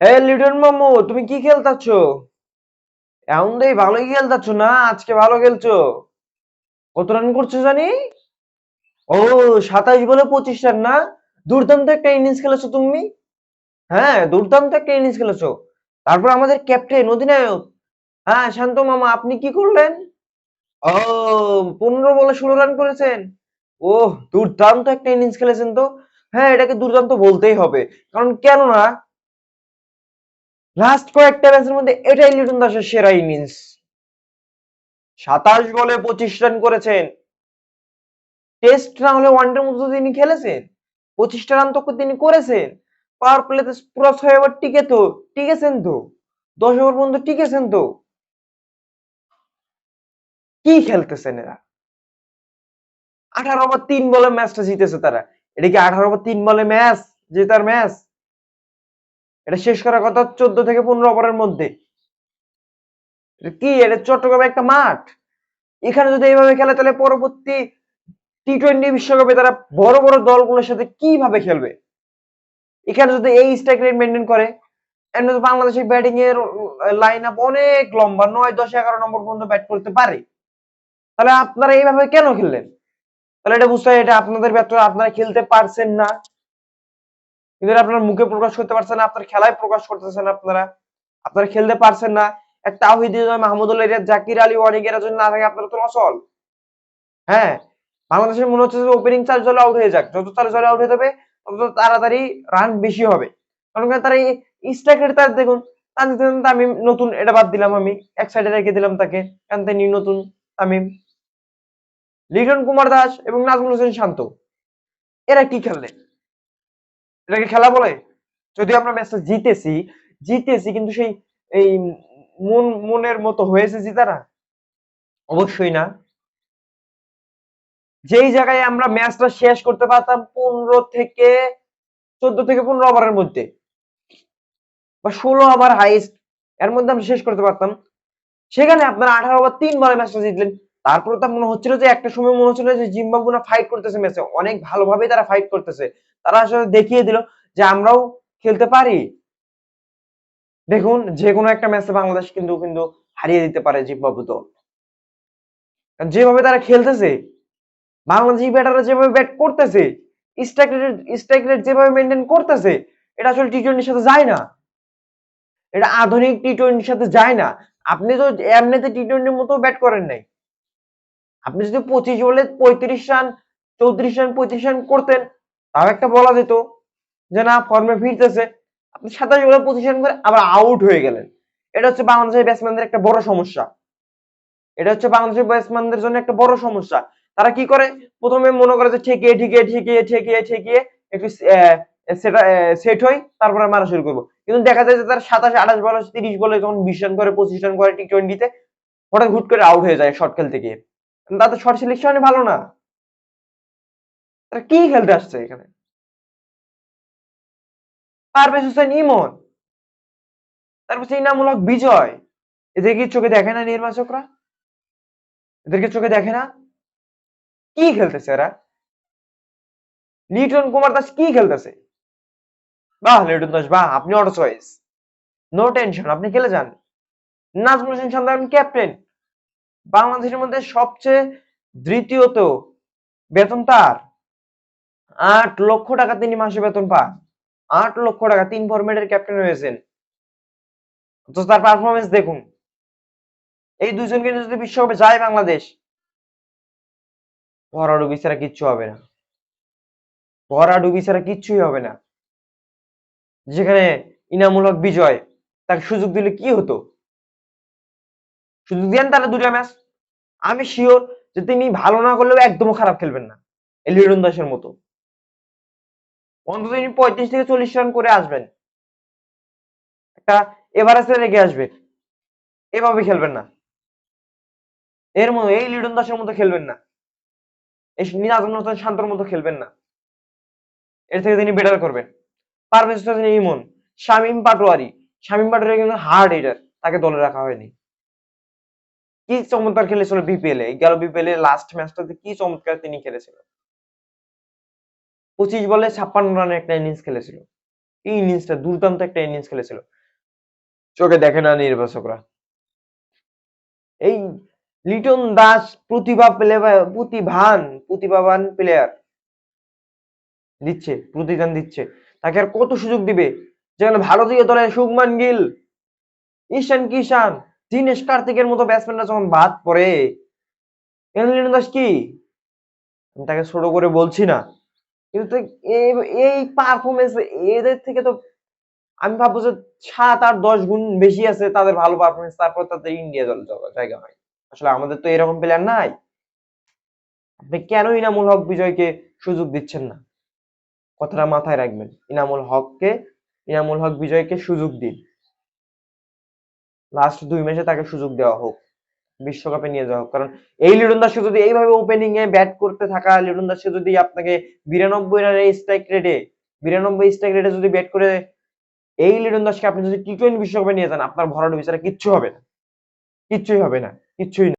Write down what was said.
হ্যাঁ লিটন মামু, তুমি কি খেলতাছ? এমন দেই ভালোই খেলতাছ না? আজকে ভালো খেলছো। কত রান করছো জানি? ও, 27 বলে 25 রান না? দুর্দান্ত একটা ইনিংস খেলেছো তুমি। হ্যাঁ, দুর্দান্ত একটা ইনিংস খেলেছো। তারপর আমাদের ক্যাপ্টেন অধিনায়ক, হ্যাঁ শান্ত মামা, আপনি কি করলেন? ও, 15 বলে 16 রান করেছেন। ওহ, দুর্দান্ত একটা ইনিংস খেলেছেন তো। হ্যাঁ, এটাকে দুর্দান্ত বলতেই হবে। কারণ কেননা লাস্ট কয়েকটা ম্যাচের মধ্যে এটাই লিটন দাসের সেরা ইনিংস। 27 বলে 25 রান করেছেন। টেস্ট না হলে ওয়ানডের মধ্যে তিনি খেলেছেন, 25টা রান তো তিনি করেছেন। পাওয়ার প্লেতে পুরো 6 ওভার টিকেছেন তো, 10 ওভার পর্যন্ত টিকেছেন তো। কি খেলতেছেন এরা? 18 ওভার 3 বলে ম্যাচটা জিতেছে তারা। এটা কি 18 ওভার 3 বলে ম্যাচ জেতার ম্যাচ? এটা শেষ করার কথা 14 থেকে 15 ওভারের মধ্যে। এটা চট্টগ্রামে একটা মাঠ। এখানে যদি এইভাবে খেলে তাহলে পরবর্তী টি-20 বিশ্বকাপে তারা বড় বড় দলগুলোর সাথে কিভাবে খেলবে? এখানে যদি এই স্ট্রাইক রেট মেনটেন করে, এমনি তো বাংলাদেশের ব্যাটিং এর লাইন আপ অনেক লম্বা, 9 10 11 নম্বর পর্যন্ত ব্যাট করতে পারে। তাহলে আপনারা এইভাবে কেন খেললেন? তাহলে এটা বুঝতে হয় এটা আপনাদের ব্যর্থতা, আপনারা খেলতে পারছেন না। কিন্তু এটা আপনারা মুখে প্রকাশ করতে পারছেন না, আপনার খেলায় প্রকাশ করতেছেন আপনারা। আপনারা খেলতে পারছেন না। একটা তাওহিদ হৃদয়, মাহমুদুল্লাহ রিয়াদ, জাকির আলী, ওয়ানিক এরা যদি না থাকে আপনারা তো অচল। হ্যাঁ, বাংলাদেশের মনে হচ্ছে যে ওপেনিং চার্জ হলে আউট হয়ে যাক, যত তাড়াতাড়ি আউট হয়ে যাবে তত তাড়াতাড়ি রান বেশি হবে। কারণ তারা স্ট্রাইক রেট তার দেখুন, তামিম নতুন, এটা বাদ দিলাম, আমি এক সাইডে রেখে দিলাম তাকে, কারণ তিনি নতুন। তামিম, লিটন কুমার দাস এবং নাজমুল হোসেন শান্ত, এরা কি খেললে? এটাকে খেলা বলে? যদি আমরা ম্যাচটা জিতেছি, কিন্তু সেই এই মনের মতো হয়েছে জিতারা? অবশ্যই না। যেই জায়গায় আমরা ম্যাচটা শেষ করতে পারতাম 14 থেকে 15 ওভারের মধ্যে, বা 16 ওভার হাইস্ট, এর মধ্যে আমরা শেষ করতে পারতাম, সেখানে আপনারা 18 ওভার 3 বলে ম্যাচটা জিতলেন। তারপরে তো মনে হচ্ছিল যে একটা সময় মনে হচ্ছিল যে জিম্বাবু না ফাইট করতেছে ম্যাচে, অনেক ভালোভাবেই তারা ফাইট করতেছে। তারা আসলে দেখিয়ে দিল যে আমরাও খেলতে পারি। দেখুন, যে কোনো একটা ম্যাচে বাংলাদেশ কিন্তু কিন্তু হারিয়ে দিতে পারে জিম্বাবু দল। যেভাবে তারা খেলতেছে, বাংলাদেশি ব্যাটাররা যেভাবে ব্যাট করতেছে, স্ট্রাইক রেট যেভাবে মেনটেন করতেছে, এটা আসলে টি-20 সাথে যায় না। এটা আধুনিক টি-20 সাথে যায় না। আপনি তো এমনিতে টি-20 মতো ব্যাট করেন নাই। আপনি যদি 25 বলে 35 রান, 34 রান, 35 রান করতেন, তাও একটা বলা যেত যে না, ফর্মে ফিরতেছে। আপনি 27 বলে 25 রান করে আবার আউট হয়ে গেলেন। এটা হচ্ছে বাংলাদেশের ব্যাটসম্যানদের একটা বড় সমস্যা। এটা হচ্ছে বাংলাদেশের ব্যাটসম্যানদের জন্য একটা বড় সমস্যা। তারা কি করে? প্রথমে মনে করে যে ঠেকিয়ে ঠেকিয়ে ঠেকিয়ে ঠেকিয়ে ঠেকিয়ে একটু সেটা সেট হই, তারপরে মারা শুরু করবো। কিন্তু দেখা যায় যে তারা 27 28 বলে 30 বলে যখন 20 রান করে 25 রান করে টি-20-তে, হঠাৎ হুট করে আউট হয়ে যায় শর্ট খেলতে গিয়ে। তাদের শর্ট সিলেকশনই ভালো না। তারা কি খেলতে আসছে এখানে? পারভেজ হোসেন ইমন, তারপর ইনামুল হক বিজয়, এদের কি চোখে দেখে না নির্বাচকরা? এদেরকে চোখে দেখে না? কি খেলতেছে এরা? লিটন কুমার দাস কি খেলতেছে? বাহ লিটন দাস, বাহ, আপনি অটো চয়েস, নো টেনশন, আপনি খেলে যান। নাজমুল হোসেন শান্ত ক্যাপ্টেন, বাংলাদেশের মধ্যে সবচেয়ে দ্বিতীয়ত বেতন তার। 8 লক্ষ টাকা তিনি মাসে বেতন পান। 8 লক্ষ টাকা, 3 ফরম্যাটের ক্যাপ্টেন হয়েছেন। তো তার পারফরমেন্স দেখুন। এই দুইজনকে যদি বিশ্বকাপে যায় বাংলাদেশ, ভরাডুবি ছাড়া কিচ্ছু হবে না। ভরাডুবি ছাড়া কিচ্ছুই হবে না। যেখানে ইনামুল হক বিজয়, তাকে সুযোগ দিলে কি হতো? সুযোগ দেন তারা 2টা ম্যাচ, আমি শিওর যে তিনি ভালো না করলেও একদমও খারাপ খেলবেন না এই লিটন দাসের মতো। অন্তত তিনি 35 থেকে 40 রান করে আসবেন, একটা এভারেজে রেখে আসবে। এভাবে খেলবেন না। এর মতো এই লিটন দাসের মতো খেলবেন না। এই নাজমুল হোসেন শান্তর মতো খেলবেন না। এর থেকে তিনি বেটার করবেন। পারভেজ হোসেন ইমন, শামীম পাটোয়ারি কিন্তু হার্ড হিটার, তাকে দলে রাখা হয়নি। কি চমৎকার খেলেছিল বিপিএল এ, গেল বিপিএল এর লাস্ট ম্যাচটাতে কি চমৎকার তিনি খেলেছিলেন। 25 বলে 56 রানের একটা ইনিংস খেলেছিল। এই ইনিংসটা দুর্দান্ত একটা ইনিংস খেলেছিল, চোখে দেখে না নির্বাচকরা। এই লিটন দাস প্রতিভাবান প্লেয়ার, দিচ্ছে প্রতিদান দিচ্ছে, তাকে আর কত সুযোগ দিবে? যেখানে ভারতীয় দলে শুভমান গিল, ঈশান কিষান, দীনেশ কার্তিকের মতো ব্যাটসম্যানরা যখন বাদ পড়ে, লিটন দাস কি, আমি তাকে ছোট করে বলছি না, কিন্তু এই পারফরমেন্স এদের থেকে তো আমি ভাববো যে 7, 8, 10 গুণ বেশি আছে তাদের ভালো পারফরমেন্স, তারপর তাদের ইন্ডিয়া দল জায়গা হয়। আসলে আমাদের তো এরকম প্লেয়ার নাই। আপনি কেন ইনামুল হক বিজয়কে সুযোগ দিচ্ছেন না? কথাটা মাথায় রাখবেন, ইনামুল হক বিজয়কে সুযোগ দিন, লাস্ট 2 ম্যাচে তাকে সুযোগ দেওয়া হোক, বিশ্বকাপে নিয়ে যাওয়া হোক। কারণ এই লিটন দাসকে যদি এইভাবে ওপেনিং এ ব্যাট করতে থাকা লিটন দাসকে যদি আপনাকে 92 রানের স্ট্রাইক রেটে যদি ব্যাট করে, এই লিটন দাসকে আপনি যদি টি-20 বিশ্বকাপে নিয়ে যান, আপনার ভরাডুবি ছাড়া কিচ্ছু হবে না, কিচ্ছুই হবে না, কিচ্ছুই না।